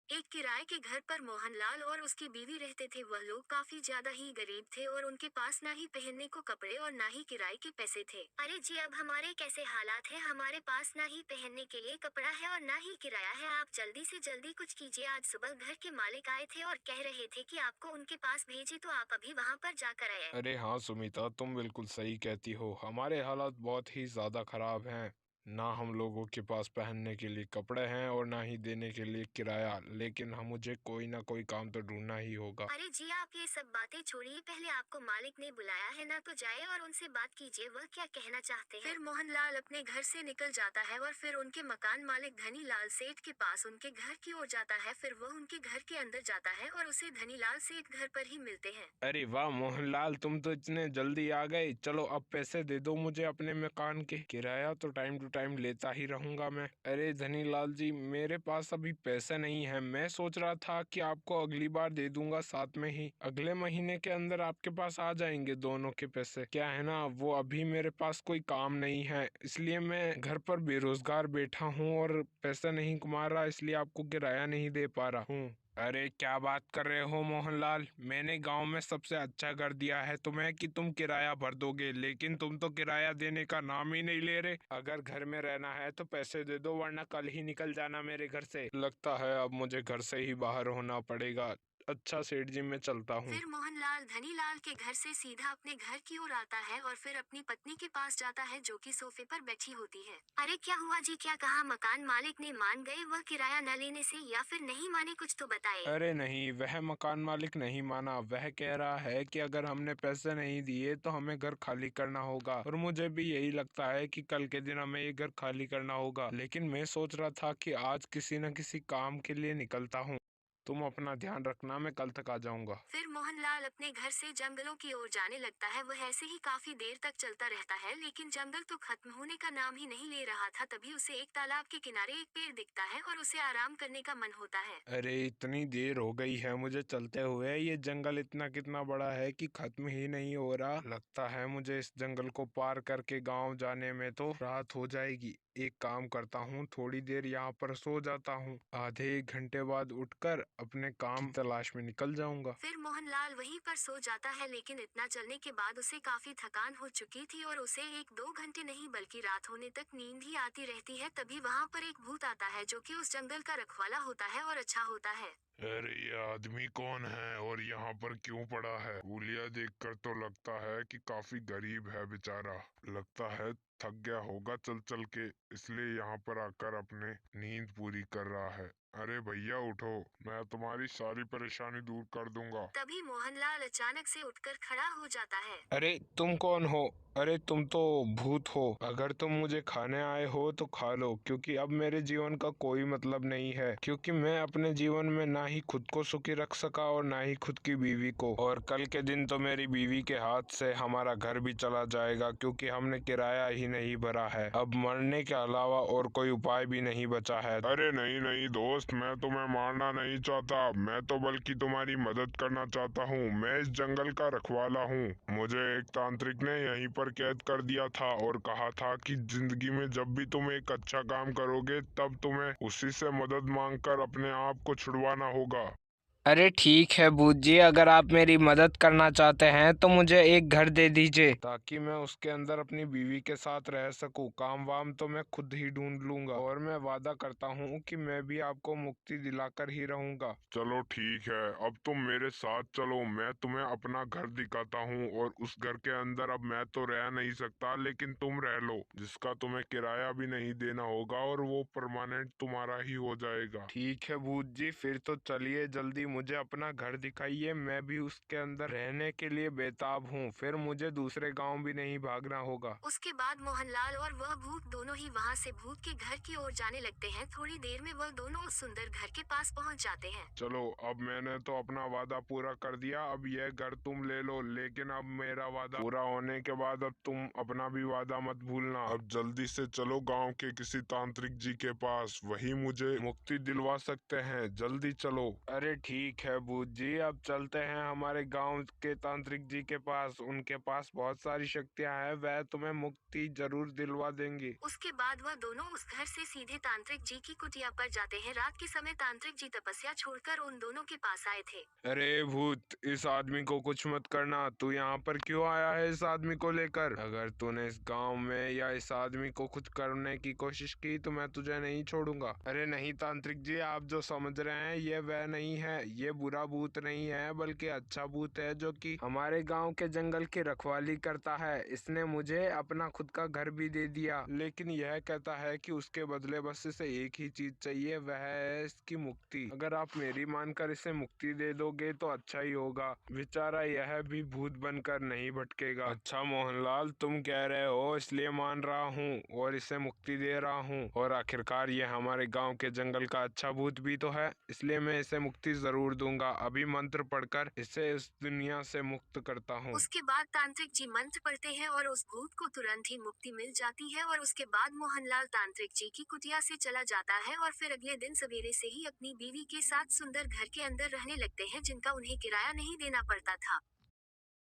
एक किराए के घर पर मोहनलाल और उसकी बीवी रहते थे। वह लोग काफी ज्यादा ही गरीब थे और उनके पास ना ही पहनने को कपड़े और ना ही किराए के पैसे थे। अरे जी, अब हमारे कैसे हालात है, हमारे पास ना ही पहनने के लिए कपड़ा है और ना ही किराया है। आप जल्दी से जल्दी कुछ कीजिए। आज सुबह घर के मालिक आए थे और कह रहे थे कि आपको उनके पास भेजे, तो आप अभी वहां पर जाकर आए। अरे हाँ सुमिता, तुम बिल्कुल सही कहती हो। हमारे हालात बहुत ही ज़्यादा ख़राब हैं। ना हम लोगों के पास पहनने के लिए कपड़े हैं और ना ही देने के लिए किराया, लेकिन हम मुझे कोई ना कोई काम तो ढूंढना ही होगा। अरे जी, आप ये सब बातें छोड़िए। पहले आपको मालिक ने बुलाया है ना, तो जाए और उनसे बात कीजिए, वह क्या कहना चाहते हैं। फिर मोहनलाल अपने घर से निकल जाता है और फिर उनके मकान मालिक धनीलाल सेठ के पास उनके घर की ओर जाता है। फिर वह उनके घर के अंदर जाता है और उसे धनीलाल सेठ घर पर ही मिलते हैं। अरे वाह मोहनलाल, तुम तो इतने जल्दी आ गए। चलो अब पैसे दे दो मुझे अपने मकान के। किराया तो टाइम टू टाइम लेता ही रहूंगा मैं। अरे धनीलाल जी, मेरे पास अभी पैसे नहीं है। मैं सोच रहा था कि आपको अगली बार दे दूंगा, साथ में ही अगले महीने के अंदर आपके पास आ जाएंगे दोनों के पैसे। क्या है ना, वो अभी मेरे पास कोई काम नहीं है, इसलिए मैं घर पर बेरोजगार बैठा हूँ और पैसा नहीं कमा रहा, इसलिए आपको किराया नहीं दे पा रहा हूँ। अरे क्या बात कर रहे हो मोहनलाल, मैंने गांव में सबसे अच्छा कर दिया है तुम्हें कि तुम किराया भर दोगे, लेकिन तुम तो किराया देने का नाम ही नहीं ले रहे। अगर घर में रहना है तो पैसे दे दो, वरना कल ही निकल जाना मेरे घर से। लगता है अब मुझे घर से ही बाहर होना पड़ेगा। अच्छा सेठ जी, मैं चलता हूँ। फिर मोहनलाल धनीलाल के घर से सीधा अपने घर की ओर आता है और फिर अपनी पत्नी के पास जाता है, जो कि सोफे पर बैठी होती है। अरे क्या हुआ जी, क्या कहा मकान मालिक ने? मान गए वह किराया न लेने से, या फिर नहीं माने? कुछ तो बताए। अरे नहीं, वह मकान मालिक नहीं माना। वह कह रहा है कि अगर हमने पैसे नहीं दिए तो हमें घर खाली करना होगा, और मुझे भी यही लगता है कि कल के दिन हमें ये घर खाली करना होगा। लेकिन मैं सोच रहा था कि आज किसी न किसी काम के लिए निकलता हूँ। तुम अपना ध्यान रखना, मैं कल तक आ जाऊंगा। फिर मोहनलाल अपने घर से जंगलों की ओर जाने लगता है। वह ऐसे ही काफी देर तक चलता रहता है, लेकिन जंगल तो खत्म होने का नाम ही नहीं ले रहा था। तभी उसे एक तालाब के किनारे एक पेड़ दिखता है और उसे आराम करने का मन होता है। अरे इतनी देर हो गई है मुझे चलते हुए। ये जंगल इतना कितना बड़ा है कि खत्म ही नहीं हो रहा। लगता है मुझे इस जंगल को पार करके गांव जाने में तो रात हो जाएगी। एक काम करता हूँ, थोड़ी देर यहाँ पर सो जाता हूँ। आधे एक घंटे बाद उठकर अपने काम की तलाश में निकल जाऊंगा। फिर मोहनलाल वहीं पर सो जाता है, लेकिन इतना चलने के बाद उसे काफी थकान हो चुकी थी और उसे 1-2 घंटे नहीं बल्कि रात होने तक नींद ही आती रहती है। तभी वहां पर एक भूत आता है, जो कि उस जंगल का रखवाला होता है और अच्छा होता है। अरे ये आदमी कौन है और यहाँ पर क्यों पड़ा है? हुलिया देखकर तो लगता है कि काफी गरीब है बेचारा। लगता है थक गया होगा चल चल के, इसलिए यहाँ पर आकर अपने नींद पूरी कर रहा है। अरे भैया उठो, मैं तुम्हारी सारी परेशानी दूर कर दूंगा। तभी मोहनलाल अचानक से उठकर खड़ा हो जाता है। अरे तुम कौन हो? अरे तुम तो भूत हो। अगर तुम मुझे खाने आए हो तो खा लो, क्योंकि अब मेरे जीवन का कोई मतलब नहीं है। क्योंकि मैं अपने जीवन में ना ही खुद को सुखी रख सका और ना ही खुद की बीवी को। और कल के दिन तो मेरी बीवी के हाथ से हमारा घर भी चला जाएगा, क्योंकि हमने किराया ही नहीं भरा है। अब मरने के अलावा और कोई उपाय भी नहीं बचा है। अरे नहीं नहीं दोस्त, मैं तुम्हें मारना नहीं चाहता। मैं तो बल्कि तुम्हारी मदद करना चाहता हूँ। मैं इस जंगल का रखवाला हूँ। मुझे एक तांत्रिक ने यहीं पर कैद कर दिया था और कहा था कि जिंदगी में जब भी तुम एक अच्छा काम करोगे, तब तुम्हें उसी से मदद मांगकर अपने आप को छुड़वाना होगा। अरे ठीक है भूत जी, अगर आप मेरी मदद करना चाहते हैं तो मुझे एक घर दे दीजिए, ताकि मैं उसके अंदर अपनी बीवी के साथ रह सकूं। काम वाम तो मैं खुद ही ढूंढ लूंगा, और मैं वादा करता हूँ कि मैं भी आपको मुक्ति दिलाकर ही रहूंगा। चलो ठीक है, अब तुम मेरे साथ चलो। मैं तुम्हें अपना घर दिखाता हूँ, और उस घर के अंदर अब मैं तो रह नहीं सकता, लेकिन तुम रह लो, जिसका तुम्हें किराया भी नहीं देना होगा और वो परमानेंट तुम्हारा ही हो जाएगा। ठीक है भूत जी, फिर तो चलिए जल्दी मुझे अपना घर दिखाइए। मैं भी उसके अंदर रहने के लिए बेताब हूँ। फिर मुझे दूसरे गांव भी नहीं भागना होगा। उसके बाद मोहनलाल और वह भूत दोनों ही वहां से भूत के घर की ओर जाने लगते हैं। थोड़ी देर में वह दोनों उस सुंदर घर के पास पहुंच जाते हैं। चलो अब मैंने तो अपना वादा पूरा कर दिया। अब यह घर तुम ले लो, लेकिन अब मेरा वादा पूरा होने के बाद अब तुम अपना भी वादा मत भूलना। अब जल्दी से चलो गांव के किसी तांत्रिक जी के पास, वही मुझे मुक्ति दिलवा सकते हैं। जल्दी चलो। अरे ठीक ठीक है भूत जी, अब चलते हैं हमारे गांव के तांत्रिक जी के पास। उनके पास बहुत सारी शक्तियां हैं, वह तुम्हें मुक्ति जरूर दिलवा देंगी। उसके बाद वह दोनों उस घर से सीधे तांत्रिक जी की कुटिया पर जाते हैं। रात के समय तांत्रिक जी तपस्या छोड़कर उन दोनों के पास आए थे। अरे भूत, इस आदमी को कुछ मत करना। तू यहाँ पर क्यों आया है इस आदमी को लेकर? अगर तूने इस गांव में या इस आदमी को कुछ करने की कोशिश की तो मैं तुझे नहीं छोड़ूंगा। अरे नहीं तांत्रिक जी, आप जो समझ रहे हैं ये वह नहीं है। ये बुरा भूत नहीं है, बल्कि अच्छा भूत है जो कि हमारे गांव के जंगल की रखवाली करता है। इसने मुझे अपना खुद का घर भी दे दिया, लेकिन यह कहता है कि उसके बदले बस इसे एक ही चीज चाहिए, वह है इसकी मुक्ति। अगर आप मेरी मानकर इसे मुक्ति दे दोगे तो अच्छा ही होगा। बेचारा यह भी भूत बनकर नहीं भटकेगा। अच्छा मोहनलाल, तुम कह रहे हो इसलिए मान रहा हूँ और इसे मुक्ति दे रहा हूँ। और आखिरकार ये हमारे गांव के जंगल का अच्छा भूत भी तो है, इसलिए मैं इसे मुक्ति जरूर दूंगा। अभी मंत्र पढ़कर इसे इस दुनिया से मुक्त करता हूँ। उसके बाद तांत्रिक जी मंत्र पढ़ते हैं और उस भूत को तुरंत ही मुक्ति मिल जाती है। और उसके बाद मोहनलाल तांत्रिक जी की कुटिया से चला जाता है और फिर अगले दिन सवेरे से ही अपनी बीवी के साथ सुंदर घर के अंदर रहने लगते हैं, जिनका उन्हें किराया नहीं देना पड़ता था।